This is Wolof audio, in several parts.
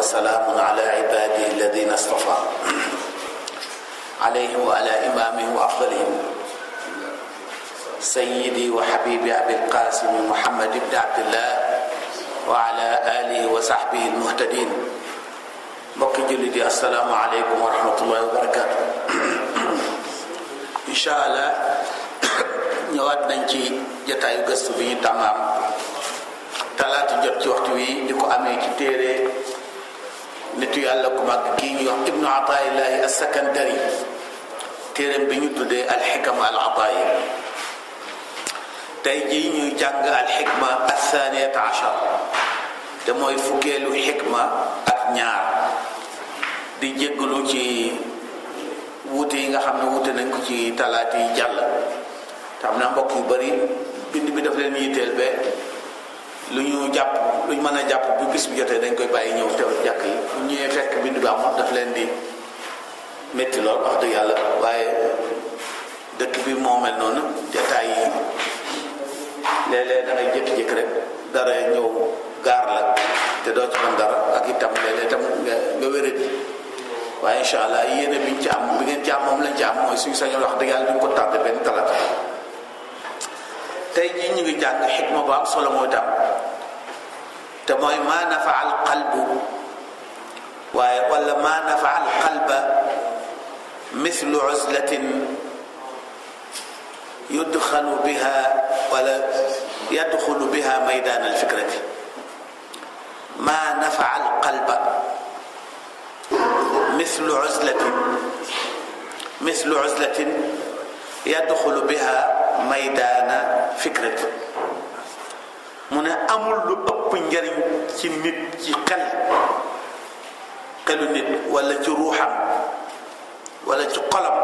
وسلام على عباده الذين اصطفى عليهم وعلى إمامهم وأفضلهم سيدي وحبيبي أبي القاسم محمد بن عبد الله وعلى آله وصحبه المهتدين. mbokki jullit yi assalaamu aleykum wa rahmatullahi wa barakaatu. incha allah ñëwaat nañ ci jotaayu gëstu bi ñu tàmmaam talaata jot ci waxtu wi di ko amee ci téere nitu yàlla ku mag kii ñuy wax ibnu ataillahi as-sakandari, téereem bi ñu tuddee alxikam al ataayi. tey jii ñuy jàng alxikma athaniyata achar, te mooy fukkeelu xikma ak ñaar. di jéggalu ci wuute yi nga xam ne wuute nañ ko ci talaata yi jàll. te am na mbokk yu bari bind bi daf leen yitteel ba lu ñu jàpp lu ñu mën a jàpp bu bis bi jotee dañ koy bàyyi ñëw teew jàkk yi bu ñëwee fekk bind bi amul daf leen di métti lool wax dëgg yàlla. waaye dëkk bi moo mel noonu jataay yi léeg-léeg da ngay jékki-jékki rek dara ñëw gaar la te doo ci mën dara ak itam léeg-léeg itam nga wéradi. waaye incha allah yéene biñ ci am bi ngeen ci am moom lañ ci am mooy suñu sañoon wax dëgg yàlla duñ ko tardé benn talaata. tey jii ñu ngi jàng xikma bu am solo mooy tam te mooy maa nafa al qalbu waaye wala maa nafa al qalba mithlu uzlatin yudxalu biha wala yadxulu biha maydaan al fikrati. maa nafa al qalba mithlu uzlatin yadxulu biha maydaana fikrati. mu ne amul lu ëpp njariñ ci nit ci xelu nit wala ci ruuxam wala ci xolam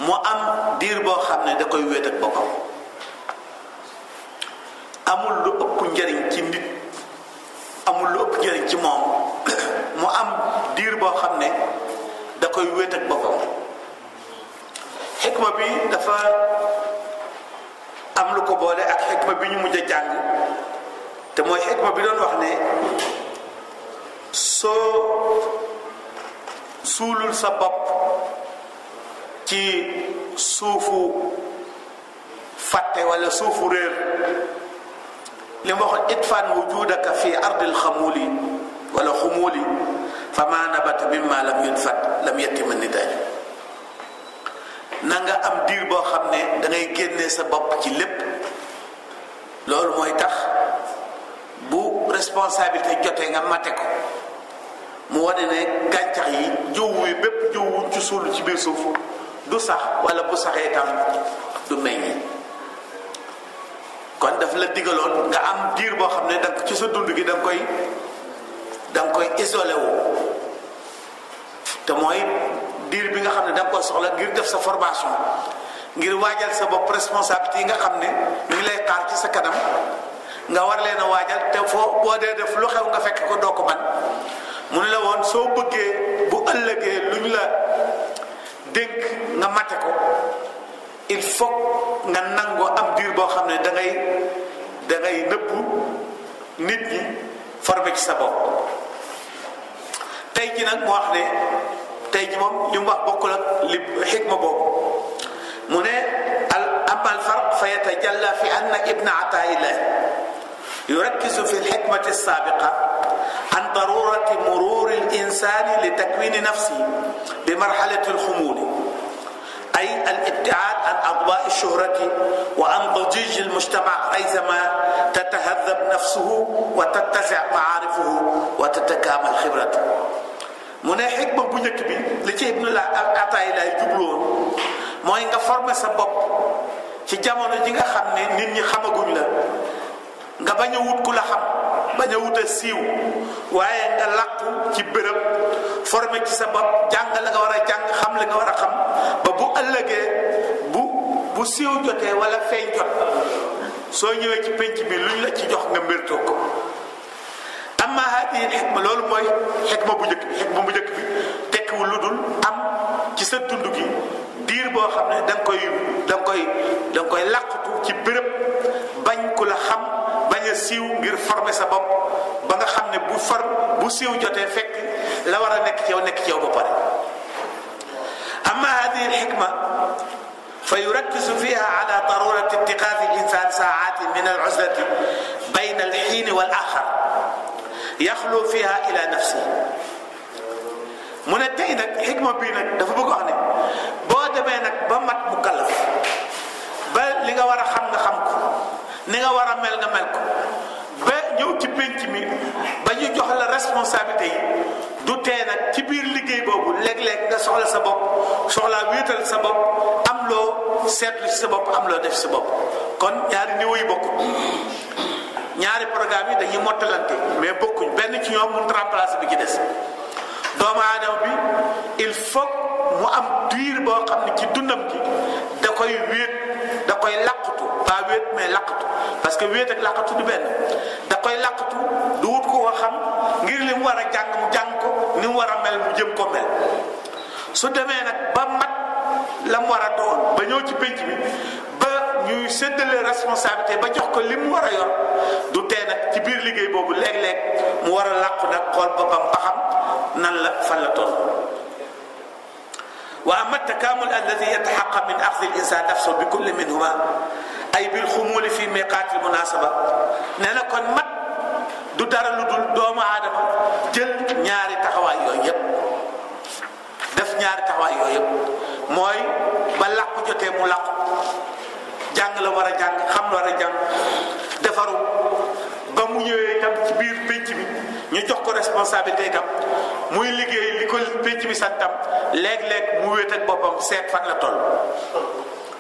mu am diir boo xam ne da koy wéet ak boppam. amul lu ëpp njariñ ci nit, amul lu ëpp njariñ ci moom mu am diir boo xam ne da koy wéet ak boppam. xikma bi dafa am lu ko boole ak xikma bi ñu mujj a jàng, te mooy xikma bi doon wax ne soo suulul sa bopp ci suufu fàtte wala suufu réer, li mu waxoon itfan wujudaka fi ardil xamuli wala xumuli fa ma nabata mimma lam yunfat lam yettima nitaaj. na nga am diir boo xam ne da ngay génnee sa bopp ci lépp. loolu mooy tax bu responsabilité jotee nga mate ko. mu wane ne gàncax yi jiw wi bépp jiw wuñ ci suul ci biir suuf du sax, wala bu saxee tam du meññi. kon daf la digaloon nga am diir boo xam ne danga ci sa dund gi da nga koy isolé wu. te mooy diir bi nga xam ne da nga koy soxla ngir def sa formation, ngir waajal sa bopp responsabilité yi nga xam ne mi ngi lay xaar ci sa kanam. nga war leen a waajal te foo boo dee def lu xew nga fekk ko doo ko man. mu ne la woon soo bëggee bu ëllëgee lu ñu la dénk nga mate ko, il faut nga nangoo am diir boo xam ne da ngay nëbbu nit ñi formé ci sa bopp. tey ji nag mu wax ne tey ji moom li mu wax bokkul ak li xikma boobu. mu ne amma al farq fa yatajalla fi anna ibna ataillah yurakkizu fi lxikmati alsaabiqa an darurati mururi alinsani li takwini nafsi bi marxalati alxumuli ay alibtiaad an adwaa alshuhrati wa an dajij almujtamac ayzama tatahadab nafsuhu wa tattasic macaarifuhu wa tatakaamal xibratu. mu ne xikma bu njëkk bi li ci ibnu Ataayillah jubloon mooy nga former sa bopp ci jamono ji nga xam ne nit ñi xamaguñ la. nga bañ a wut ku la xam, bañ a wut a siiw, waaye nga làqu ci béréb former ci sa bopp, jàng la nga war a jàng, xam la nga war a xam, ba bu ëllëgee bu siiw jotee wala feeñ jot soo ñëwee ci penc bi luñ la ci jox nga mbirtoo ko. amma hadihi xikma, loolu mooy xikma bu njëkk bi. xikma bu njëkk bi tekkiwul lu dul am ci sa dund gi diir boo xam ne da nga koy làqatu ci béréb bañ ku la xam, bañ a siiw ngir former sa bopp ba nga xam xam ne bu siiw jotee fekk la war a nekk ci yow ba pare. amma hadihi alxikma fa yurakkizu fiha ala darurati ittiqaadi al-insan saaati min al-uzlati bayna al-xiin wal axar yaxlu fiha ila nafsi. mu ne tey nag xikma bii nag dafa bëgg wax ne boo demee nag ba mat mukallaf ba li nga war a xam nga xam ko ni nga war a mel nga mel ko ba ñëw ci pénc mi ba ñu jox la responsabilité yi du tee nag ci biir liggéey boobu léeg-léeg nga soxla sa bopp soxlaa wéetal sa bopp am loo seetlu ci sa bopp am loo def ci sa bopp. kon ñaari niveau yi bokk ñaari programme yi dañuy mottalante mais bokkuñ benn ci ñoom mënut remplacer bi ci des. doomu aadama bi il faut mu am diir boo xam ne ci dundam gi da koy wéet da koy laqatu pas wéet mais laqatu parce que wéet ak laqatu du benn da koy laqatu du wut ko ko xam ngir li mu war a jàng mu jàng ko ni mu war a mel mu jëm ko mel su demee nag ba mat la mu war a doon ba ñëw ci pénc bi ba ñuy séddale responsabilité ba jox ko li mu war a yor du tee nag ci biir liggéey boobu léeg-léeg mu war a làqu nag xool boppam ba xam nan la fan la toll. wa amma takamul alladi yataxaqaq min axdi al insan nafsahu bi kulli minhuma ay bil xumuli fi miqaati al munasaba nee na kon mat du dara lu dul doomu aadama jël ñaari taxawaay yooyu yëpp def ñaari taxawaay yooyu yëpp mooy ba làqu jotee mu làqu jàng la war a jàng xam la war a jàng defaru ba mu ñëwee itam ci biir pénc bi ñu jox ko responsabilité itam muy liggéey li ko pénc bi santam léeg-léeg mu wéet ak boppam seet fan la toll.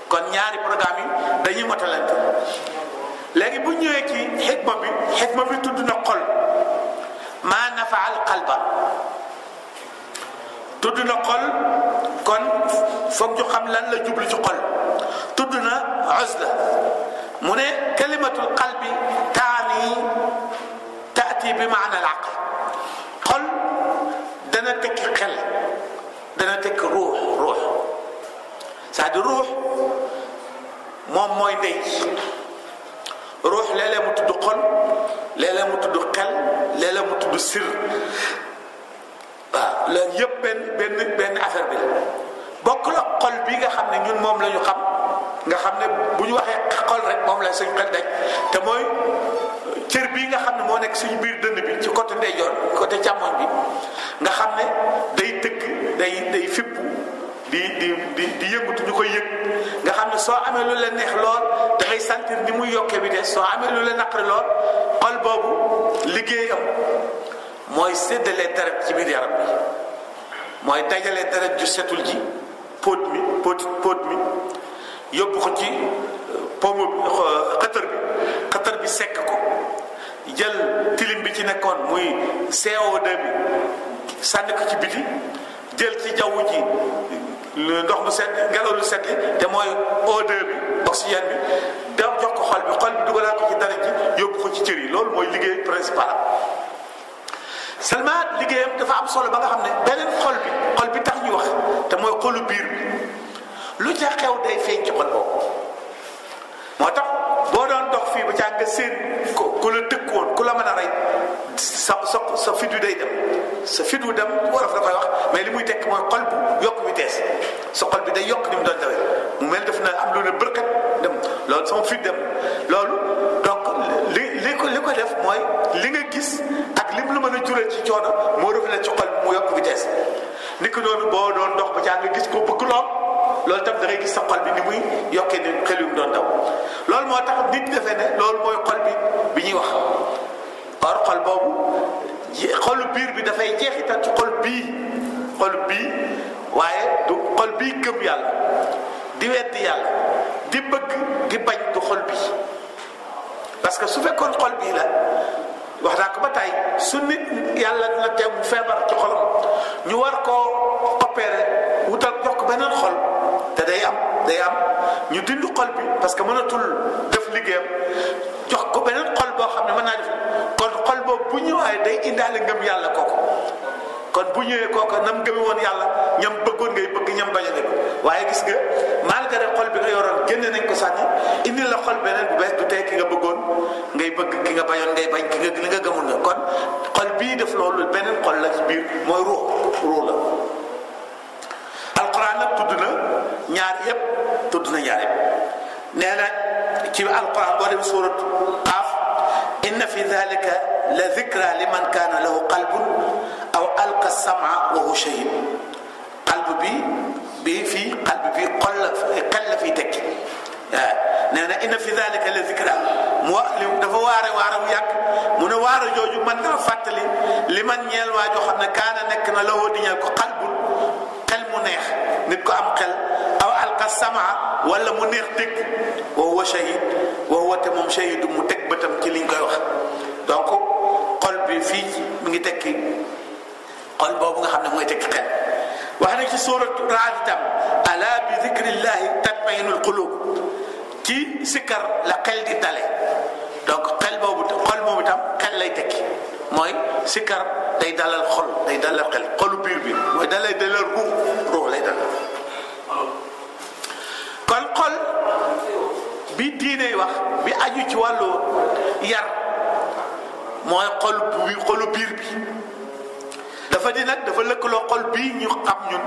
kon ñaari programme yi dañuy motalante léegi bu ñëwee ci xikma bi tudd na xol maa nafaal qalba tudd na xol kon foog ñu xam lan la jublu ci xol tudd na uzla mu ne kalimatul qalbi taati bi maana al aql xol dana tekki xel dana tekki ruux c'est-à-dire ruux moom mooy ndey ruux léeg-léeg mu tudd xol léeg-léeg mu tudd xel léeg-léeg mu tudd sir waaw loolu yëpp benn affaire bi la bokk la xol bi nga xam ne ñun moom la ñu xam nga xam ne bu ñu waxee xol rek moom la suñu xel daj te mooy cër bii nga xam ne moo nekk suñu biir dënn bi ci côté ndeyjoor côté càmmoñ bi nga xam ne day tëgg day fippu di yëngatu ñu koy yëg nga xam ne soo amee lu la neex lool da ngay sentir ni muy yokkee bi de soo amee lu la naqari lool xol boobu liggéeyam mooy séddale deret ci biir yaram bi mooy dajale deret ju setul ji póot mi yóbbu ko ci pomo xëtër bi sekk ko jël tilim bi ci nekkoon muy CO2 bi sànni ko ci biti jël ci jaww ji ndox mu set ngelaw lu set li te mooy O2 bi oxygène bi dem jox ko xol bi dugalaat ko ci deret ji yóbbu ko ci cër yi loolu mooy liggéey principal seulement liggéeyam dafa am solo ba nga xam ne beneen xol bi tax ñu wax te mooy xolu biir bi lu ca xew day feeñ ci xol boobu moo tax boo doon dox fii ba caa nga seen ku la tëkkoon ku la mën a rey sa fit wi day dem sa fit wu dem wolof da koy wax mais li muy tekk mooy xol bu yokk vitesse sa xol bi day yokk ni mu doon dawee mu mel def na am lu ne bërkat dem loolu sama fit dem loolu donc li ko def mooy li nga gis ak lim la mën a jural ci coono moo reflet ci xol mu yokk vitesse ni ko noonu boo doon dox ba caa nga gis ko bëgg loolu tam da ngay gis sa xol bi ni muy yokkee ni xel yu mu doon daw loolu moo tax nit defee ne loolu mooy xol bi ñuy wax or xol boobu xolu biir bi dafay jeexital ci xol bii waaye du xol bii gëm yàlla di weddi yàlla di bëgg di bañ du xol bii parce que su fekkoon xol bii la wax naa ko ba tey su nit yàlla dina teew mu feebar ci xolam ñu war koo opérer wutal jox ko beneen xol te day am ñu dindi xol bi parce que mënatul def liggéeyam jox ko beneen xol boo xam ne mën naa def kon xol boobu bu ñëwaay day indaale ngëm yàlla kooku kon bu ñëwee kooku nam gëme woon yàlla ñam bëggoon ngay bëgg ñam bañ a bëgg waaye gis nga malgré xol bi nga yoroon génne nañ ko sànni indi la xol beneen bu bees du tey ki nga bëggoon ngay bëgg ki nga bañoon ngay bañ ki nga li nga gëmul nga kon xol bii def loolu beneen xol la ci biir mooy ruux la. alquran nag tudd na ñaar yëpp nee na ci alquran boo dem suurat Qaaf inna fi dhalika la dhikra liman kaana lahu qalbun aw alqa sama wa huwa shahid qalb bi fii qalb bi xol la fiy tekki waaw nee na inna fi dhalika la dhikra mu wax li dafa waare wu yàgg mu ne waare jooju mën na fàttali li man ñeel waa joo xam ne kaana nekk na lawoo di ñeel ko qalbun xel mu neex nit ko am xel aw alqa sama wala mu neex dégg wa huwa shahid wa huwa te moom shahidu mu teg bëtam ci liñ koy wax donc xol bi fii mi ngi tekki xol boobu nga xam ne mooy tekki xel wax na ci suuratu Raad itam ala bi dhikrillahi tatma'innul qulub ci sikkar la xel di dale donc xel boobu xol moom itam xel lay tekki mooy sikkar day dalal xol day dalal xel xolu biir bi mooy dalay dalal ruux lay dalal kon xol bi diine wax bi aju ci wàllu yar mooy xolu biir bi dafa di nag dafa lëkkaloo xol bii ñu xam ñun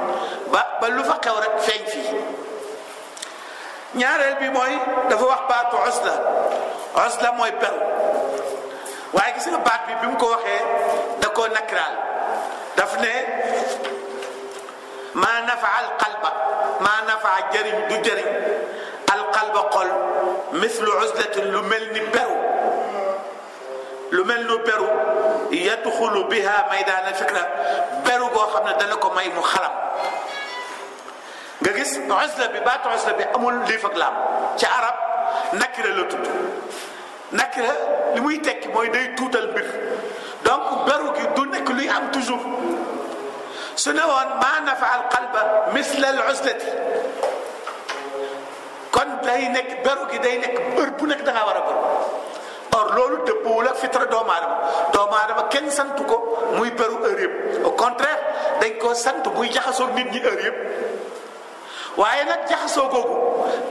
ba lu fa xew rek feeñ fii ñaareel bi mooy dafa wax baatu uzla mooy beru waaye gis nga baat bi mu ko waxee da koo nakiraal daf ne maa nafaa al qalba maa nafaa jëriñ du jëriñ al qalba xol mislu uzlatin lu mel ni beru yadxulu biha maydaan al fikra beru goo xam ne dana ko may mu xalam nga gis uzla bi baatu uzla bi amul liif ak laam ci arab nakira la tudd nakira li muy tekki mooy day tuutal mbir donc beru gi du nekk luy am toujours su ne woon maa nafa al qalba misla al uzlati kon day nekk beru gi day nekk heure bu nekk da ngaa war a beru or loolu dëppoowul ak fitra doomu aadama kenn santu ko muy beru heure yëpp au contraire dañ ko sant muy jaxasoo nit ñi heure yëpp waaye nag jaxasoo googu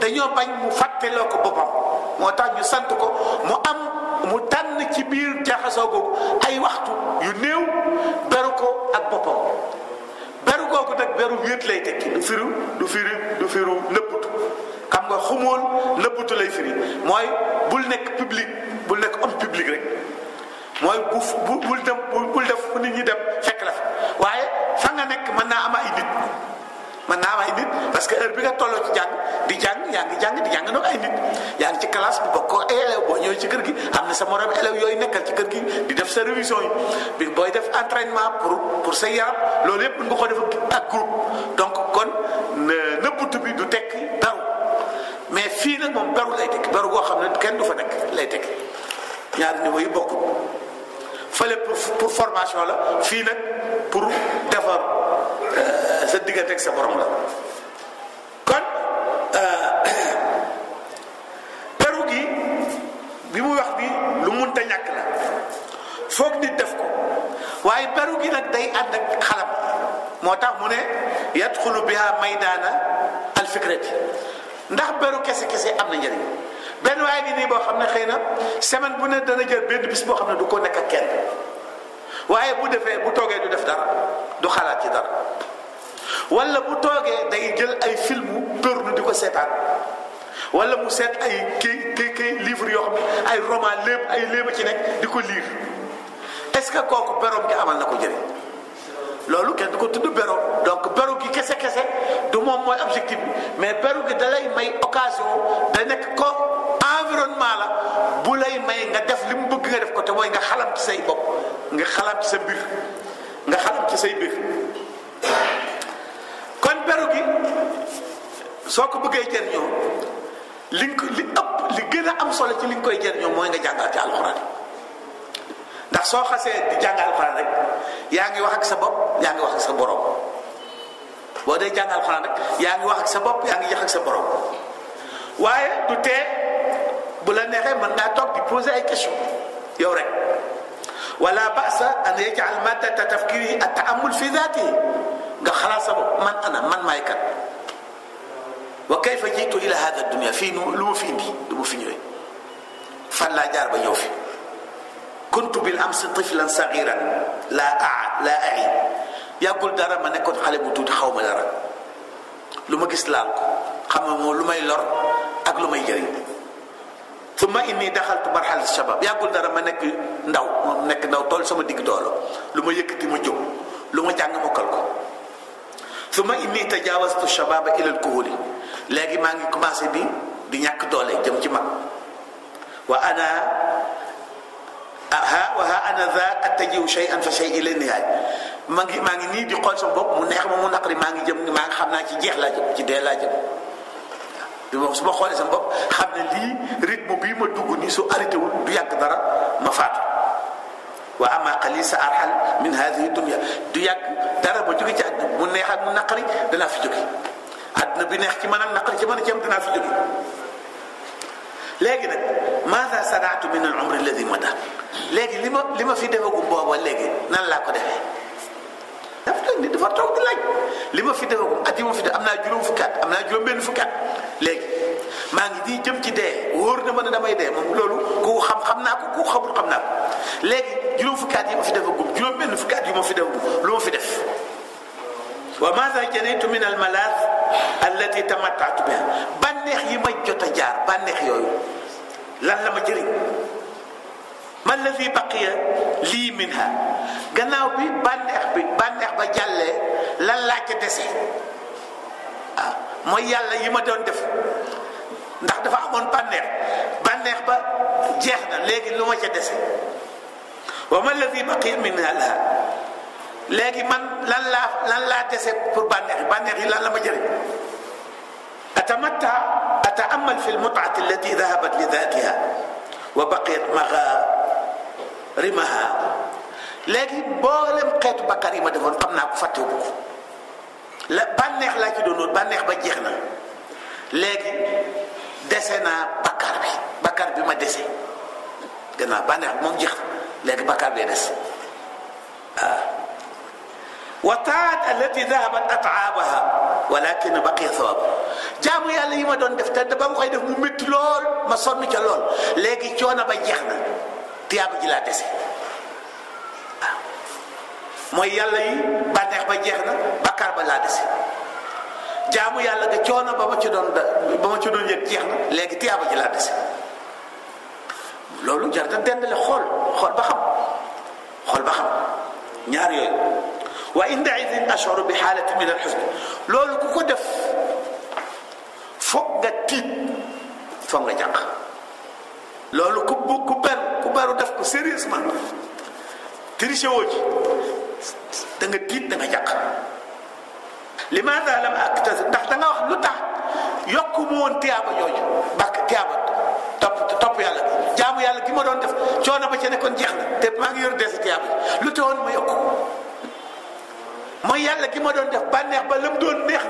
dañoo bañ mu fàtteloo ko boppam moo tax ñu sant ko mu tànn ci biir jaxasoo googu ay waxtu yu néew beru ko ak boppam beru googu nag beru wéet lay tekki du firu nëbbutu xam nga xumóol nëbbutu lay firi mooy bul nekk homme public rek mooy bul def fu nit ñi dem fekk la fa waaye fa nga nekk mën naa am ay nit parce que heure bi nga tolloo ci yaa ngi jàng nag ay nit yaa ngi ci classe bi bokk ay élèves boo ñëwee ci kër gi am na sa morom élèves yooyu nekkal ci kër gi di def sa révision yi bi booy def entraînement pour sa yaram loolu yëpp nga ko def ak groupe donc kon nëbbutu bi du tekki beru mais fii nag moom beru lay tekki beru goo xam ne kenn du fa nekk lay tekki ñaari niveau yi bokkul fële pour formation la fii nag pour defar sa diggante ak sa borom la kon beru gi bi mu wax bi lu munta ñàkk la foog nit def ko waaye beru gi nag day ànd ak xalam moo tax mu ne yadxulu biha maydaana al fikrati ndax beru kese am na njëriñ benn waaye ngi nii boo xam ne xëy na semaine bu ne dana jël benn bis boo xam ne du ko nekk ak kenn waaye bu toogee du def dara du xalaat ci dara wala bu toogee day jël ay filmu porno di ko seetaan wala mu seet ay kii livre yoo xam ne ay roman ay léeba ci nekk di ko lire est-ce que kooku beroom gi amal na ko njëriñ loolu kenn du ko tudd beru donc beru gi kese du moom mooy objectif bi mais beru gi da lay may occasion da nekk ko environnement la bu lay may nga def li mu bëgg nga def ko te mooy nga xalam ci say bopp nga xalam ci sa mbir nga xalam ci say mbir kon beru gi soo ko bëggee jëriñoo li gën a am solo ci li nga koy jëriñoo mooy nga jàngal ci alxuraan ndax soo xasee di jàng alxuraan rek yaa ngi wax ak sa bopp yaa ngi wax ak sa borom boo dee jàng alxuraan rek yaa ngi wax ak sa bopp yaa ngi wax ak sa borom waaye du tee bu la neexee mën ngaa toog di poser ay question yow rek wala ba'sa an yaj'al maddata tafkirihi at-ta'ammul fi dhatihi nga xalaat sa bopp man maay kat wa kayfa jiitu ila hada dunya fii lu ma fi indi lu ma fi ñëwee fan laa jaar ba ñëw fi kuntu bil amsi tiflan saghiran laa a'i yàggul dara ma nekkoon xale bu tuuti xaw ma dara lu ma gis laal ko xam nga moom lu may lor ak lu may jëriñ thumma inni daxaltu marhalat shabab yàggul dara ma nekk ndaw tool sama digg doolo lu ma yëkkati ma jóg lu ma jàng mokkal ko thumma inni tajawastu shababa ila al-kuhuli léegi maa ngi commencé di ñàkk doole jëm ci mag wa ana za attajihu shay'an fa shay'an ila nihaaya maa ngi nii di xool sama bopp mu neex ma mu naqari maa ngi xam naa ci jeex laa jëm ci dee laa jëm waaw su ma xoolee sama bopp xam ne lii rythme bii ma dugg nii su arrêté wul du yàgg dara ma faatu wa ama qalil sa arxal min hadihi dunya du yàgg dara ba jóge ci àdduna mu neex ak mu naqari danaa fi jóge àdduna bi neex ci man ak naqari ci man a ci am danaa fi jóge léegi nag maada sanaatu min al umri alladi mada léegi li ma fi defagum booba léegi nan laa ko defee dafa toog di laaj li ma fi defagum at yi ma fi def am naa juróom fukki at am naa juróom benn fukki at léegi maa ngi di jëm ci dee wóor na ma ne damay dee moom loolu ku xam naa ko ku xamul xam naa ko léegi juróom fukki at yi ma fi defagum juróom benn fukki at yi ma fi defagum lu ma fi def wa maada janaytu min al malaaz allati tamatta'tu biha bànneex yi ma jot a jaar bànneex yooyu lan la ma jëriñ ma alladi baqiya lii minha gannaaw bi bànneex ba jàllee lan laa ca dese ah mooy yàlla yi ma doon def ndax dafa amoon bànneex ba jeex na léegi lu ma ca dese wa ma alladi baqiya minha laha léegi man lan laa dese pour bànneex yi lan la ma jëriñ ata'ammal fi al-mut'ati allati dhahabat li dhatiha wa baqiyat magharimaha léegi mboolem xeetu bakkaar yi ma defoon xam naa ko fàttewu ko la bànneex laa ci doon wut bànneex ba jeex na léegi dese naa bakkaar bi ma dese gannaaw bànneex moom jeex na léegi bakkaar bee des wa taat allati dahabat at'aabaha walakin baqiya thawab jaamu yàlla yi ma doon def te ba ma koy def mu métti lool ma sonn ca lool léegi coono ba jeex na tiyaaba ji laa dese waaw mooy yàlla yi bànneex ba jeex na bakkaar ba laa dese jaamu yàlla ga coono ba ma ci doon yëg jeex na léegi tiyaaba ji laa dese loolu jar na dendale xool ba xam ñaar yooyu wa inda idin ash'uru bi xaalati min al-huzn loolu ku ko def foog nga tiit foog nga jàq loolu ku beru def ko sérieusement triché woo ci da nga tiit da nga jàq limaada lam aktasib ndax da nga wax lu tax yokku mu woon tiyaaba jooju tiyaaba topp yàlla jaamu yàlla gi ma doon def coono ba ca nekkoon jeex na te maa ngi yor dese tiyaaba lu teewoon ma yokku mooy yàlla gi ma doon def bànneex ba la mu doon neex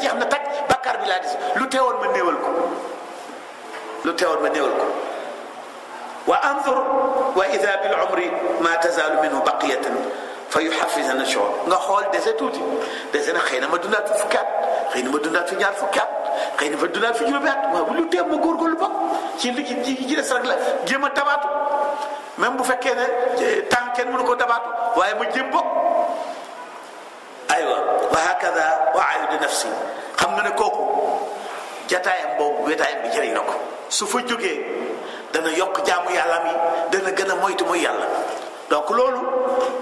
jeex na tag bàkkaar bi laa des lu teewoon ma néewal ko wa anzur wa ida bil umri ma tazalu minhu baqiyatan fa yuhaffizana shu'ur nga xool dese tuuti dese na xëy na ma dundaat fi fukki at xëy na ma dundaat fi ñaar fukki at xëy na ma dundaat fi juróomi at waaw lu teew ma góorgóorlu ba ci li ci des rek la jéem a tabaatu même bu fekkee ne tànk kenn mënu ko tabaatu waaye ma jéem bokk aywa wa hakada wa'idu nafsi xam nga ne kooku jataayam boobu wetaayam bi jëriñ na ko su fa jógee dana yokk jaamu yàlla mi dana gën a moytu mooy yàlla donc loolu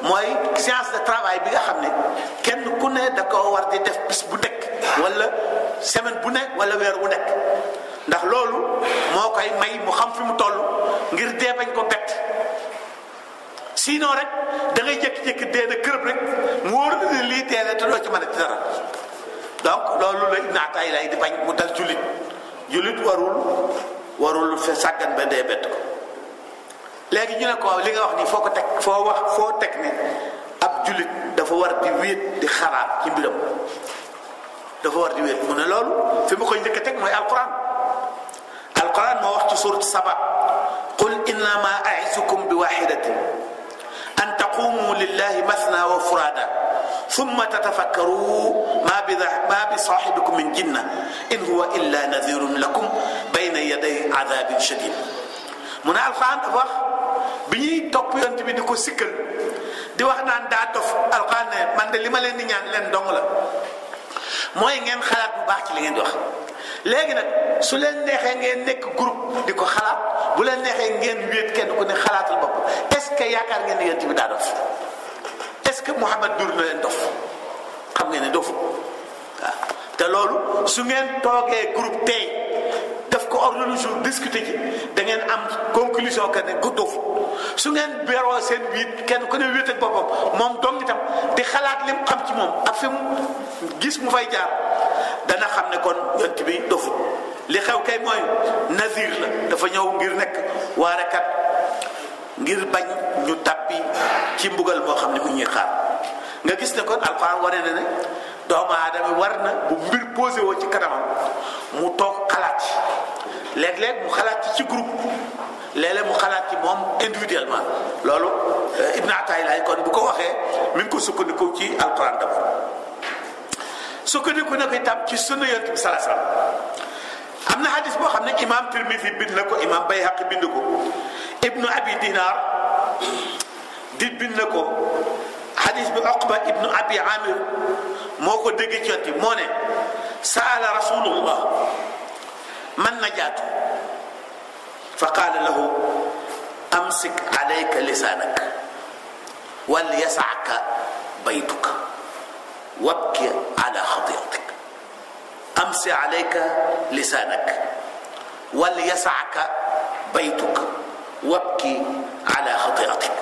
mooy séance de travail bi nga xam ne kenn ku ne da ko war di def bis bu nekk wala semaine bu nekk wala weer bu nekk ndax loolu moo koy may mu xam fi mu toll ngir dee bañ ko bett sinon rek da ngay jékki-jékki dee na kërëb rek mu wóor na ne lii teelee te doo ci mën a dara donc loolu la Ibn Ataa'illah di bañ mu dal jullit warul fe sàggan ba dee bett ko léegi ñu ne ko li nga wax nii foo teg ne ab jullit dafa war di wéet di xalaat ci mbiram dafa war di wéet mu ne loolu fi ma koy njëkk a teg mooy alquran moo wax ci suurat Saba qul innama a'izukum bi wahidatin taqumu lillahi mathna wa furada thumma tatafakkaru ma bi sahibikum min jinna in huwa illa nadhirun lakum bayna yaday adhabin shadid. mu ne alxuraan dafa wax bi ñuy topp yonent bi di ko sikkal di wax naan daa dof. alxuraan ne man de li ma leen di ñaan leen dong la mooy ngeen xalaat bu baax ci li ngeen di wax. léegi nag su leen neexee ngeen nekk groupe di ko xalaat bu leen neexee ngeen wéet kenn ku ne xalaatal bopp est-ce que yaakaar ngeen ne yonent bi daa dof? est-ce que Muhammad dur na leen dof? xam ngeen ne dofu waaw. te loolu su ngeen toogee groupe tey def ko ordre du jour discuter ji da ngeen am conclusion que ne dofu. su ngeen beroo seen wiit kenn ku ne wéet ak boppam moom dong itam di xalaat lim xam ci moom ak fi mu gis mu fay jaar dana xam ne kon yonent bi dofu. li xew kay mooy nazir la dafa ñëw ngir nekk waarekat ngir bañ ñu tàppi ci mbugal moo xam ne mu ñuy xaar. nga gis ne kon alxuraan wane na ne doomu aadama war na bu mbir posé woo ci kanamam mu toog xalaat ci léeg-léeg mu xalaat ci groupe léeg-léeg mu xalaat ci moom individuellement. loolu Ibn Ata'illah kon bu ko waxee mi ngi ko sukkandiku ci alxuraan d'abord sukkandiku na ko itam ci sunna yonent bi sallallahu alayhi wasallam. am na hadis boo xam ne imaam Tirmidhi bind na ko imaam Bayhaqi bind ko Ibnu Abi Dinar di bind na ko. hadis bi Uqba ibnu Abi Amir moo ko dégg ci yonent bi moo ne saala rasulullah man najaatu fa qaala lahu amsik alayka lisaanak wal yas'aka baytuka wabki ala xatiyatik. amsi alayka lisaanak wal yas'aka baytuka wabki ala xatiyatik.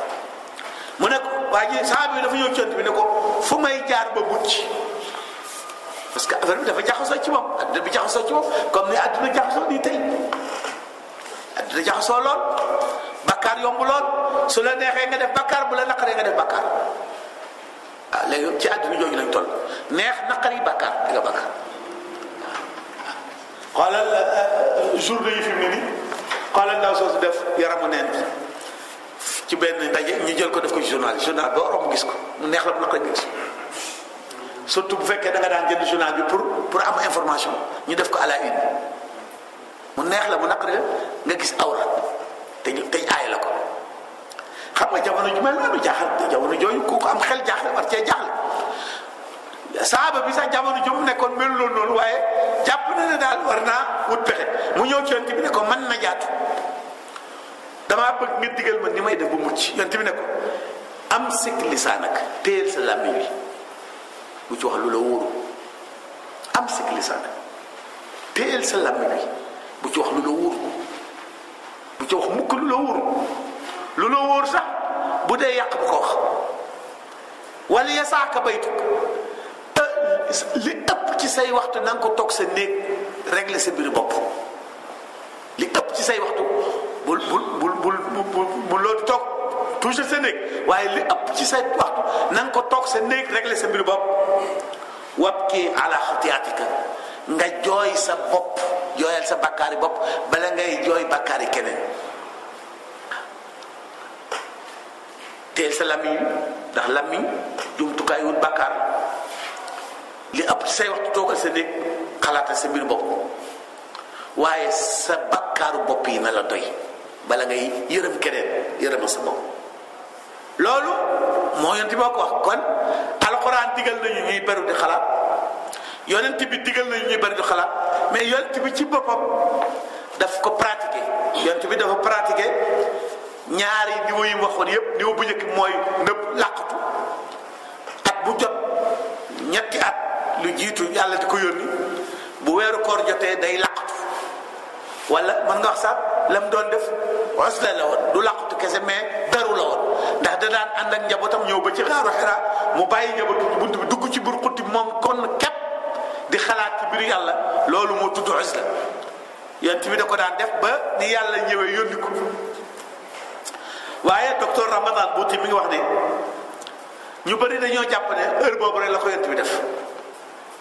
mu ne ko waa ji saxaaba bi dafa ñëw cont bi ne ko fu may jaar ba mucc parce que affaire bi dafa jaxasoo ci moom adduna bi jaxasoo ci moom comme ni adduna jaxasoo nii tey adduna jaxasoo lool bakkaar yomb lool su la neexee nga def bakkaar bu la naqaree nga def bakkaar waaw léegi ci adduna jooju lañ toll neex naqari bakkaar di nga bakkaar xoolal journée yi fi mu ne nii xoolal ndaw soosu def yaramu neen bi ci benn ndaje ñu jël ko def ko ci journal boo romb gis ko mu neex la bu naqari nga gis surtout bu fekkee da nga daan jënd journal bi pour am information ñu def ko à la une mu neex la mu naqari nga gis awra te aay la ko. xam nga jamono ju mel noonu jaaxal jamono jooju ku ko am xel jaaxle war cee jaaxle saaba bi sax jamono ju mu nekkoon melu loolu noonu waaye jàpp na ne daal war naa wut pexe mu ñëw ci yonent bi ne ko man na jaatu damaa bëgg nga digal ma ni may def bu mucc yonent bi ne ko am sik lisaanak téyel sa làmmiñ wi bu ci wax lu la wóoru. am sik lisaanak téyel sa làmmiñ wi bu ci wax lu la wóoru bu ci wax mukk lu la wóoru lu la wóor sax bu dee yàq bu ko wax. wala yasaaka baytuk li ëpp ci say waxtu na nga ko toog sa néeg régler sa biir bopp li ëpp ci say waxtu bul loolu toog toujours sa néeg waaye li ëpp ci say waxtu na nga ko toog sa néeg régler sa biir bopp. wabki ala xatiyaatika nga jooy sa bopp jooyal sa bakkaari bopp bala ngay jooy bakkaari keneen. teel sa làmmiñ ndax làmmiñ jumtukaay wut bakkaar li ëpp ci say waxtu toogal sa néeg xalaatal sa mbir bopp waaye sa bakkaaru bopp yi na la doy bala ngay yërëm keneen yërëma sa bopp. loolu moo yonent bi ko wax kon alxuraan digal nañu ñuy beru di xalaat yonent bi digal nañu ñuy beru di xalaat mais yonent bi ci boppam daf ko pratiquer yonent bi dafa pratiquer ñaari niveau yi mu waxoon yépp niveau bu njëkk mooy nëbb làqatu at bu jot ñetti at lu jiitu yàlla di ko yónni bu weeru koor jotee day làqatu wala mën nga wax sax la mu doon def wasla la woon du làqatu kese mais daru la woon ndax da daan ànd ak njabootam ñëw ba ci xaaru Hira mu bàyyi njabootu ci bunt bi dugg ci biir xutti moom kon képp di xalaat ci biir yàlla loolu moo tudd usla yonent bi da ko daan def ba ni yàlla ñëwee yónni ko. waaye docteur Ramadan Bouti mi ngi wax ne ñu bëri dañoo jàpp ne heure boobu rek la ko yonent bi def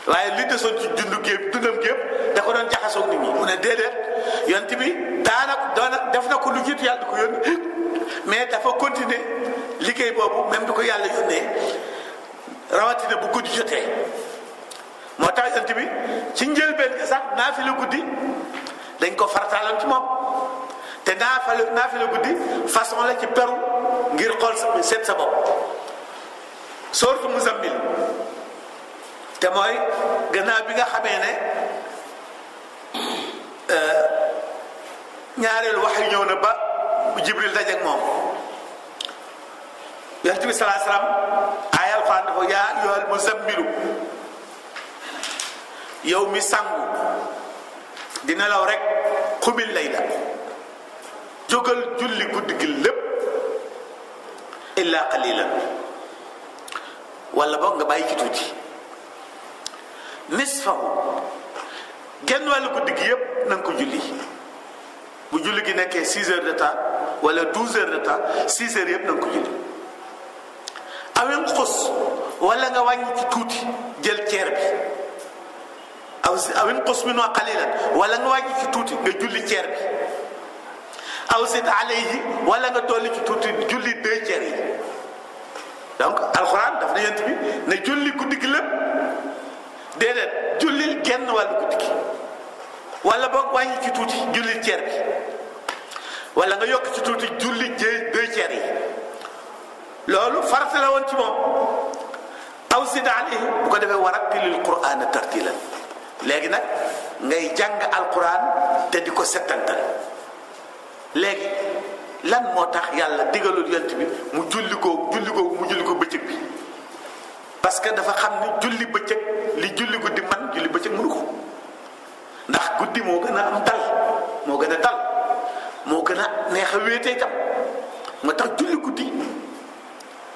waaye li desoon ci dundam gépp da ko doon jaxasoog nit ñi mu ne déedéet yonent bi daanaka def na ko lu jiitu yàlla di ko yónni mais dafa continuer liggéey boobu même rawatina bu guddi jotee moo tax yonent bi ci njëlbeen gi sax naafila guddi dañ ko farataaloon ci moom te naafila guddi façon la ci peru ngir xool seet sa bopp sooratu Muzammil te mooy gannaaw bi nga xamee ne ñaareelu wax yi ñëw na ba Jibril dajeek moom yonent bi salaa salaam aaya Alxuraan dafa yaa ayyuhal muzammilu yow mi sangu di nelaw rek xumil layla jógal julli guddi gi lépp illa qalilan wala boog nga bàyyi ci tuuti nisfahu genn wàllu guddi gi yépp na nga ko julli bu julli gi nekkee 6 heures de temps wala 12 heures de temps 6 heures yépp na nga ko julli awin xus wala nga wàññi ci tuuti jël ceer bi awin xus minhu qalilan wala nga wàññi ci tuuti nga julli ceer bi aw zid alayhi wala nga dolli ci tuuti julli 2 ceer yi donc alxuraan daf na yent bi ne julli guddi gi lépp déedéet jullil genn wàllu guddi gi wala boog wàññi ci tuuti jullil ceer bi wala nga yokk ci tuuti julli 2 ceer yi loolu farata la woon ci moom aw zid alayhi bu ko defee warattilil qur'aana tartiilan léegi nag ngay jàng alquran te di ko settantal léegi lan moo tax yàlla digalul yonent bi mu julli ko bëccëg bi parce que dafa xam ni julli bëccëg li julli guddi man julli bëccëg mënu ko ndax guddi moo gën a am dal moo gën a dal moo gën a neex a wéete itam moo tax julli guddi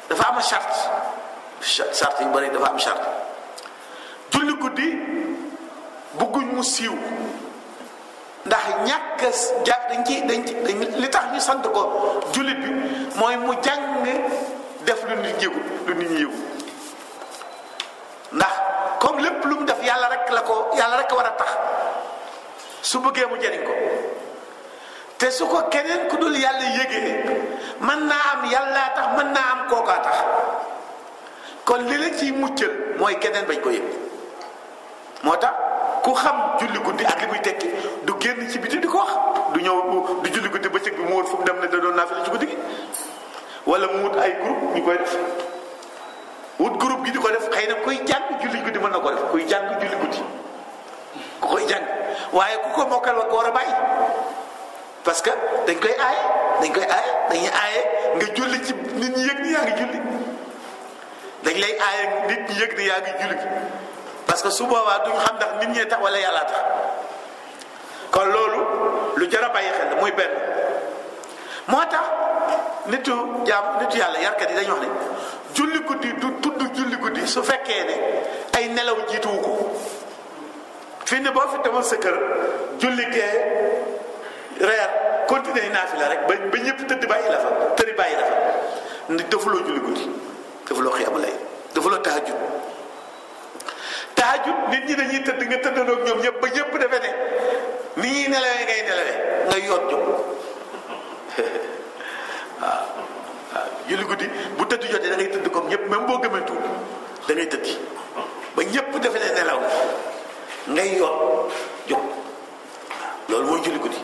dafa am charte yu bari dafa am charte julli guddi bëgguñ mu siiw ndax ñàkk dañ li tax ñu sant ko jullit bi mooy mu jàng def lu nit ñi yëgu ndax comme lépp lu mu def yàlla rek war a tax su bëggee mu jariñ ko te su ko keneen ku dul yàlla yëgee mën naa am yàllaa tax mën naa am kookaa tax kon li la ciy muccal mooy keneen bañ ko yëg moo tax ku xam julli guddi ak li muy tekki du génn ci biti di ko wax du ñëw du julli guddi bëccëg bi mu wër fu mu dem ne da doon naafila ci guddi gi wala mu wut ay groupe ñu koy def wut groupe gi di ko def xëy na kuy jàng julli guddi mën na ko def kuy jàng julli guddi ku koy jàng waaye ku ko mokkal wa ko war a bàyyi parce que dañ koy aaye dañuy aaye nga julli ci nit ñi yëg ni yaa ngi julli dañ lay aaye nit ñi yëg ni yaa ngi julli parce que su boobaa duñ xam ndax nit ñee tax wala yàllaa tax kon loolu lu jar a bàyyi xel muy benn moo tax nitu yàlla yarkat yi dañuy wax ne julli guddi du tudd julli guddi su fekkee ne ay nelaw jiituwu ko fii ne boo fi demoon sa kër julli gee reer continuer naafila rek ba ñëpp tëdd bàyyi la fa tëri bàyyi la fa ndi defuloo julli guddi defuloo xiyaamu lay defuloo tahajjud nit ñi dañuy tëdd nga tëddandoo ak ñoom ñëpp ba ñëpp defe ne ni ñuy nelawee ngay nelawee nga yoot jóg waaw julli guddi bu tëdd jotee da ngay tëdd comme ñëpp même boo gëmee tuut da ngay tëddi ba ñëpp defe ne nelaw ngay yoot jóg loolu mooy julli guddi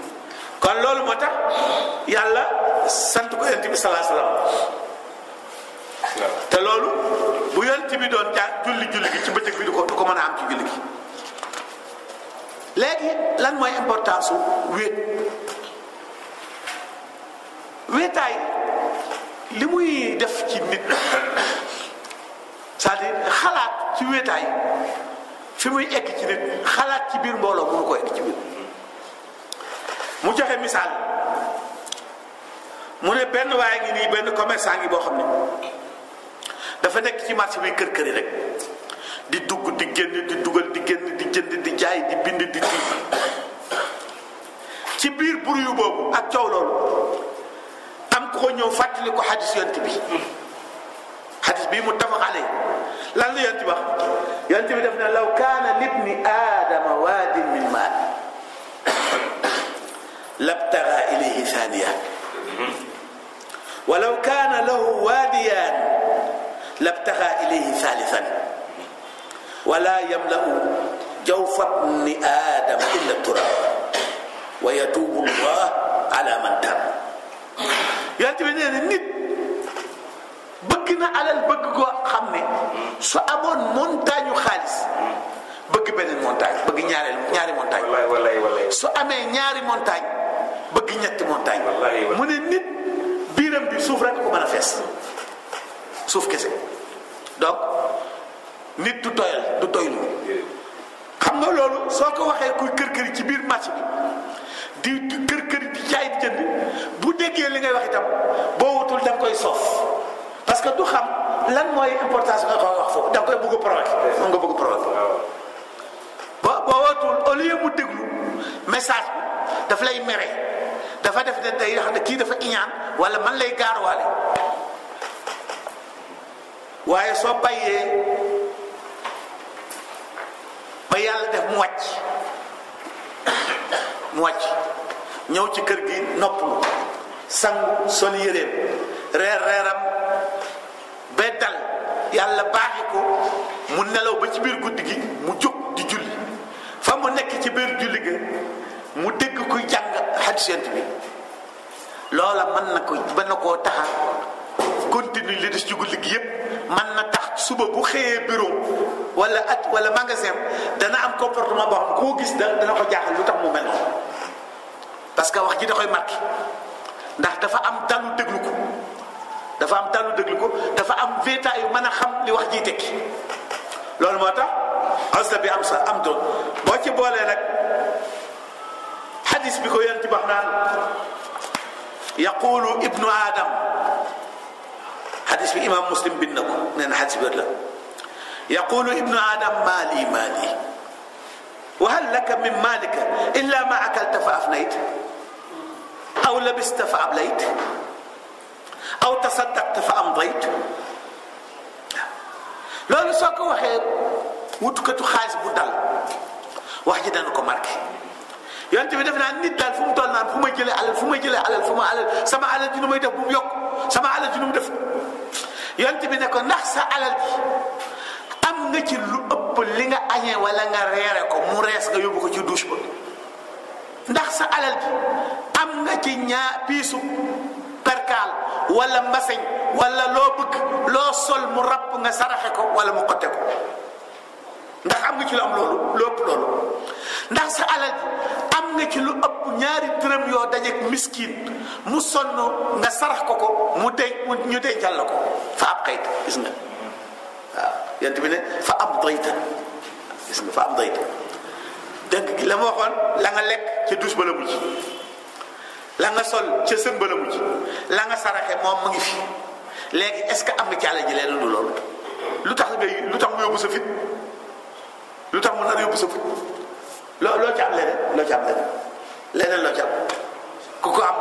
kon loolu moo tax yàlla sant ko yonent bi salaa salaam te loolu bu yonent bi doon julli gi ci bëccëg bi du ko mën a am ci julli gi léegi lan mooy importance su wéetaay li muy def ci nit c'est-à-dire xalaat ci wéetaay fi muy egg ci nit xalaat ci biir mbooloo mënu ko egg ci biir mu joxe misaal mu ne benn waaye ngi nii benn commerçant ngi boo xam ne dafa nekk ci marché bi kër yi rek di dugg di génn di dugal di génn di jënd di jaay di bind di ci biir bruit boobu ak coow loolu am ku ko ñëw fàttali ko xadis yonent bi xadis bii muttafaq alayhi lan la yonent bi wax yonent bi def na law kaana libni aadama waadin min maa labtaga ilayhi thaniya walaw kaana lahu waadiyaan labtaxa ilayhi thalithan wala yamla'u jawfa ibni aadama illa turab wa yatubu llah ala man tab. yonent bi nee na nit bëgg na alal bëgg koo xam ne su amoon montagne xaalis bëgg beneen montagne bëgg ñaari montagne. wallaay su amee ñaari montagne bëgg ñetti montagne. mu ne nit biiram bi suuf rek ko mën a fees suuf kese donc nit du doylu xam nga loolu soo ko waxee kuy kër-këri ci biir marché bi di kër-këri di jaay di jënd bu déggee li ngay wax itam boo wutul da nga koy soof parce que du xam lan mooy importance nga koy wax foofu da nga koy bëgg a provoquer moom nga bëgg a provoquer boo wutul au lieu mu déglu message bi daf lay mere dafa def ne day xam ne kii dafa iñaan wala man lay gaaruwaale waaye soo bàyyee ba yàlla def mu wàcc ñëw ci kër gi noppalu sangu sol yéreem reeram ba dal yàlla baaxi ko mu nelaw ba ci biir guddi gi mu jóg di julli fa mu nekk ci biir julli ga mu dégg kuy jàng xadisent bi loola mën na koo taxa continue li des ci guddi gi yépp mën na tax suba bu xëyee bureau wala magasin dana am comportement boo xam koo gis dana ko jaaxal lu tax mu mel noonu parce que wax ji da koy marqué ndax dafa am dalu déglu ko dafa am véta yu mën a xam li wax ji tekki loolu moo tax asta bi am doon boo ci boolee nag xadis bi ko yonent bi wax naan yaqulu ibnu adam xadis bi imam muslim bind na ko nee na xadis bi la yaqulu ibnu adam maali wa hal laka min malika illa ma akalta fa afnayt aw labista fa ablayt aw tasaddaqta fa amdayt loolu soo ko waxee wutukatu xaalis bu dal wax ji dana ko marqué yonent bi def naa nit daal fu mu toll naan fu may jëlee alal sama alal ji nu may def bu mu yokk sama alal ji nu mu def yonent bi ne ko ndax sa alal ji am nga ci lu ëpp li nga añee wala nga reere ko mu rees nga yóbbu ko ci douche ba ndax sa alal ji am nga ci piisu perkaal wala mbaseñ wala loo bëgg loo sol mu rapp nga saraxe ko wala mu xotte ko ndax am nga ci lu am loolu lu ëpp loolu ndax sa alal ji am nga ci lu ëpp ñaari dërëm yoo dajeek miskin mu sonn nga sarax ko mu ñu dencal la ko fa ab xayt gis nga waaw yent bi ne fa am dayta gis nga fa am dayta dëgg la ma waxoon la nga lekk ca douche ba la mujj la nga sol ca sën ba la mujj la nga saraxe moom mu ngi fi léegi est-ce que am nga ci alal ji leen du loolu lu tax mu yóbbu sa fit lu tax mu nar yóbbu sa fit loo ci am leneen loo ci am ku ko xam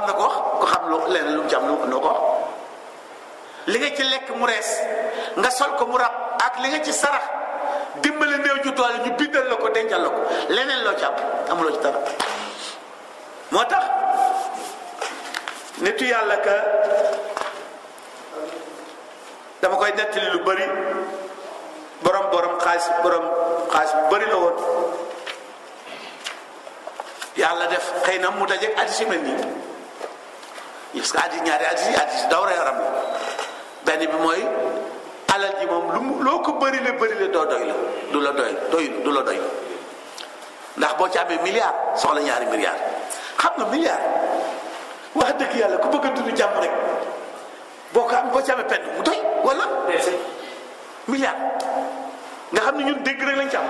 na ko wax ku xam leneen lu mu ci am noo ko wax li nga ci lekk mu rees nga sol ko mu rab ak li nga ci sarax dimbale néew ju doole ñu bindal la ko dencal la ko leneen loo ci am amuloo ci dara moo tax nitu yàlla ka dama koy nettali lu bari borom xaalis bu bari la woon yàlla def xëy na mu dajeeg addis yu mel nii parce que ñaari addis daw ra yaram la benn bi mooy alal ji moom loo ko bëri la doo doy la du la doy ndax boo ci amee milliard soxla ñaari milliard xam nga milliard wax dëgg yàlla ku bëgg a dund jàmm rek boo ci amee penn mu doy wala milliard nga xam ne ñun dégg rek lañ ci am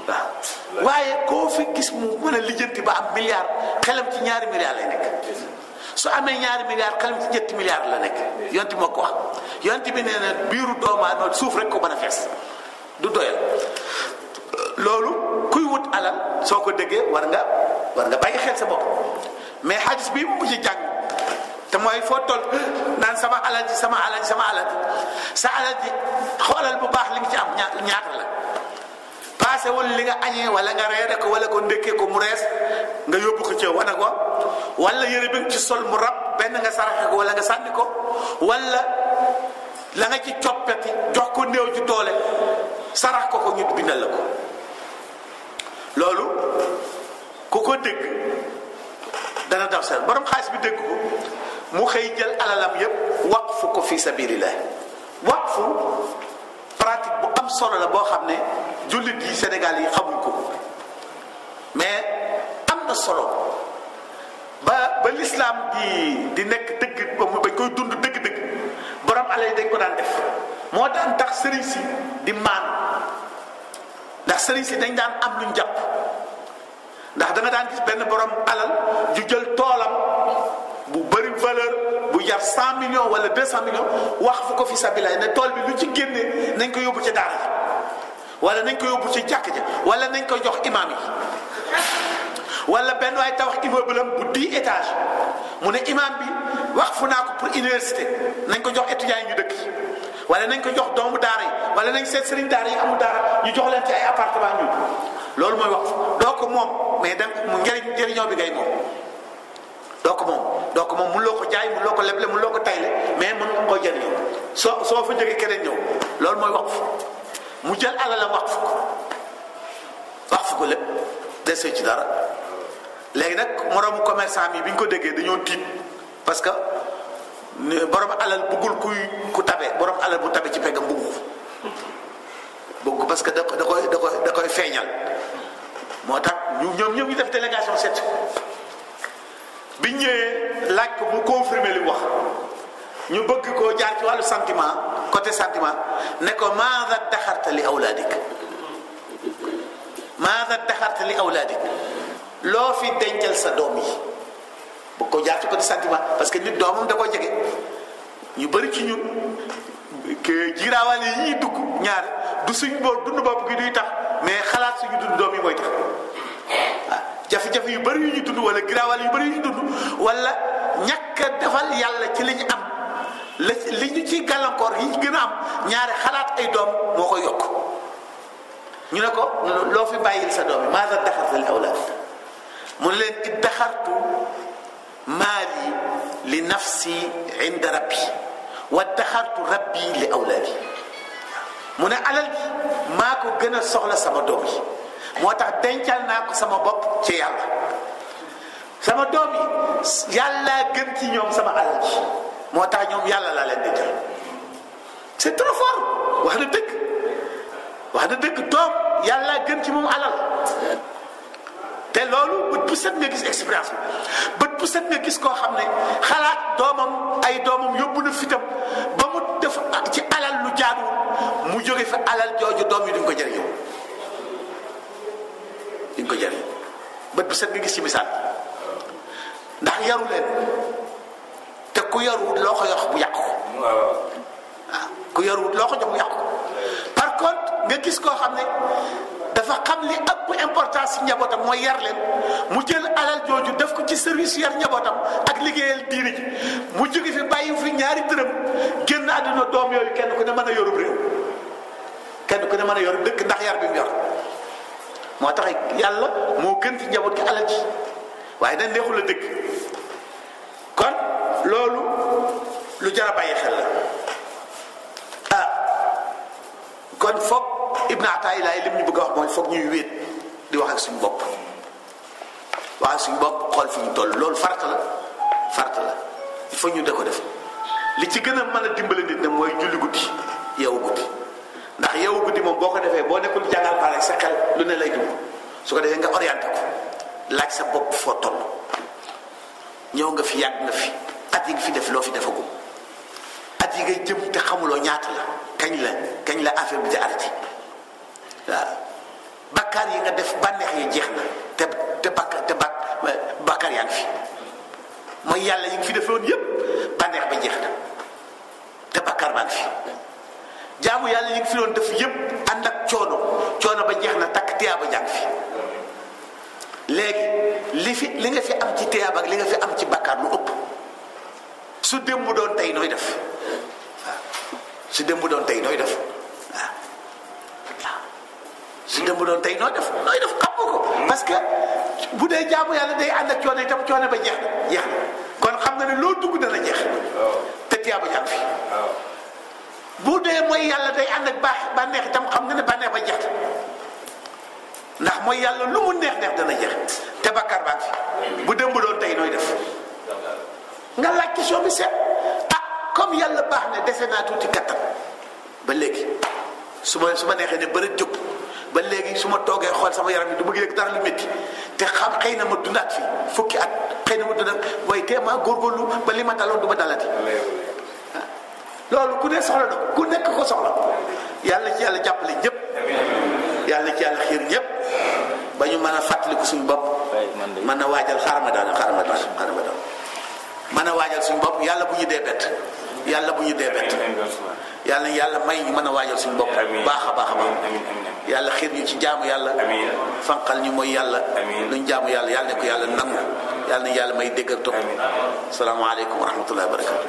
waaw waaye koo fi gis mu mën a lijjanti ba am milliard xelam ci ñaari milliard lay nekk su amee ñaari milliard xelam ci ñetti milliard la nekk yonti moo ko wax yonti bi nee na biiru doomu aadama suuf rek ko mën a fees du doyal loolu kuy wut alal soo ko déggee war nga bàyyi xel sa bopp mais xadis bi mu ci jàng te mooy foo toll naan sama alal ji sa alal ji xoolal bu baax li nga ci am ñaata la passé wala li nga añee wala nga reere ko wala ko ndékkee ko mu rees nga yóbbu ko ci wana ko wala yëre bi nga ci sol mu rab benn nga saraxe ko wala nga sànni ko wala la nga ci coppati jox ko néew ci doole sarax ko ko ñu bindal la ko. loolu ku ko dégg dana daw seen borom xaalis bi dégg ko mu xëy jël alalam yépp waqfu ko fi sabilillah. waqfu pratique bu am solo la boo xam ne jullit yi Sénégal yi xamuñ ko mais am na solo ba l'islam di nekk dëgg ba mu bañ koy dund dëgg-dëgg borom alal yi dañ ko daan def moo daan tax sëriñ si di maanu ndax sëriñ si dañ daan am luñ jàpp ndax da nga daan gis benn borom alal ju jël toolam bu bëri valeur bu jar 100 millions wala 200 millions wax fu ko fi sabilillah ne tool bi lu ci génnee nañ ko yóbbu ci daara ji wala nañ ko yóbbu ci jàkk ja wala nañ ko jox imam yi wala benn waay tabax immeuble am bu 10 étages mu ne imam bi wax fu naa ko pour université nañ ko jox étudiants yi ñu dëkk wala nañ ko jox doomu daara yi wala nañ seet sëriñ daara yi amul daara ñu jox leen ci ay appartement ñu loolu mooy wax doo ko moom mais dem mu njëriñoo bi ngay moom doo ko moom mun loo ko jaay mun loo ko leble mun loo ko tayle mais mën nga koo jëriñoo soo fa jógee keneen ñëw loolu mooy wax mu jël alalam wax fu ko lépp desee ci dara. léegi nag moroomu commerçant mi bi ñu ko déggee dañoo tiit parce que borom alal bëggul ku tabe borom alal bu tabe ci peggam bëgg parce que da koy feeñal moo tax ñoom ñu def délégation seet bi ñëwee laaj ko mu confirmer li mu wax ñu bëgg koo jaar ci wàllu sentiment côté sentiment ne ko maada daxarta li awlaadik loo fi dencal sa doom yi bëgg ko jaar ci côté sentiment parce que nit doomam da koy jege ñu bëri ci ñun jiiraawaale yi ñuy dugg ñaar du suñ dund bopp gi duy tax mais xalaat suñu dund doom yi mooy tax waaw jafe-jafe yu bëri yu ñu dund wala giraawaale yu bëri yu ñu dund wala ñàkk a defal yàlla ci li ñu am li ñu ciy gàllankoor yi ñu gën a am ñaari xalaat ay doom moo koy yokk ñu ne ko loo fi bàyyil sa doom yi maada daxarta li awlaad mu ne leen iddaxartu maali li nafsi inda rabbi wa daxartu rabbi li awlaadi mu ne alal gi maa ko gën a soxla sama doom yi moo tax dencal naa ko sama bopp ci yàlla sama doom yi yàllaa gën ci ñoom sama alal ji moo tax ñoom yàlla laa leen dencal c'est trop fort wax na dëgg doom yàllaa gën ci moom alal te loolu bët bu set nga gis expérience bi bët bu set nga gis koo xam ne xalaat doomam yóbbu na fitam ba mu def ci alal lu jaaduwul mu jóge fa alal jooju doom yi duñ ko jëriñoo bët bu set nga gis ci misaal ndax yaru leen te ku yaruwut loo ko yox bu yàqu waaw ku yaruwut loo ko jox bu yàqu par contre nga gis koo xam ne dafa xam li ëpp importance ci njabootam mooy yar leen mu jël alal jooju def ko ci service yar njabootam ak liggéeyal diine ji mu jóge fi bàyyi fi ñaari dërëm génn àdduna doom yooyu kenn ku ne mën a yorub réew kenn ku ne mën a yorub dëkk ndax yar bi mu yor moo tax yàlla moo gën ci njaboot gi alal ji waaye dañ neexul la dëkk kon loolu lu jar a bàyyi xel la kon foog Ibn Ataillah lim ñu bëgg a wax mooy foog ñuy wéet di wax ak suñu bopp xool fi ñu toll loolu farata la il faut ñu de ko def li ci gën a mën a dimbale nit ne mooy julli guddi yeewu guddi ndax yeewu guddi moom boo ko defee boo nekkul jàngal pare sa xel lu ne lay dugg su ko defee nga orienté ko laaj sa bopp foo toll ñëw nga fi yàgg nga fi at yi nga fi def loo fi defagum at yi ngay jëm te xamuloo ñaata la kañ la affaire bi di arrêté waaw bakkaar yi nga def bànneex yi jeex na te bakkaar yaa ngi fi mooy yàlla yi nga fi defoon yépp bànneex ba jeex na te bakkaar baa ngi fi jaamu yàlla yi nga fi doon def yépp ànd ak coono ba jeex na takk tiyaaba jàng fi léegi li nga fi am ci tiyaaba ak li nga fi am ci bakkaar lu ëpp su démb doon tey nooy def su démb doon tey nooy def su démb doon tey nooy def xam nga ko parce que bu dee jaamu yàlla day ànd ak coono itam coono ba jeex na kon xam nga ne loo dugg dana jeex te tiyaaba jàng fi bu dee mooy yàlla day ànd ak bànneex itam xam nga ne bànneex ba jeex ndax mooy yàlla lu mu neex dana jeex te bakkar baa fi bu démb doon tey nooy def nga laaj question bi seet comme yàlla baax ne dese naa tuuti kattan ba léegi su ma neexee ne bëri jóg ba léegi su ma toogee xool sama yaram yi du bëgg yëg dara lu métti te xam xëy na ma dundaat fi fukki at xëy na ma dundaat waaye tee maa góorgóorlu ba li ma daloon du ma dalati loolu ku ne soxla na ku nekk ko soxla yàlla ci yàlla jàppale ñëpp yàlla ci yàlla xiir ñëpp ba ñu mën a fàttaliku suñu bopp mën a waajal xaramadaan mën a waajal suñu bopp yàlla bu ñu dee bett yàlla bu ñu dee bett yàlla may ñu mën a waajal suñu bopp baax a baax a baax yàlla xiir ñu ci jaamu yàlla fanqal ñu mooy yàlla luñ jaamu yàlla yàlla ne ko yàlla nangu yàlla na yàlla may déggal topp salaamaaleykum wa rahmatullahi wa barakatu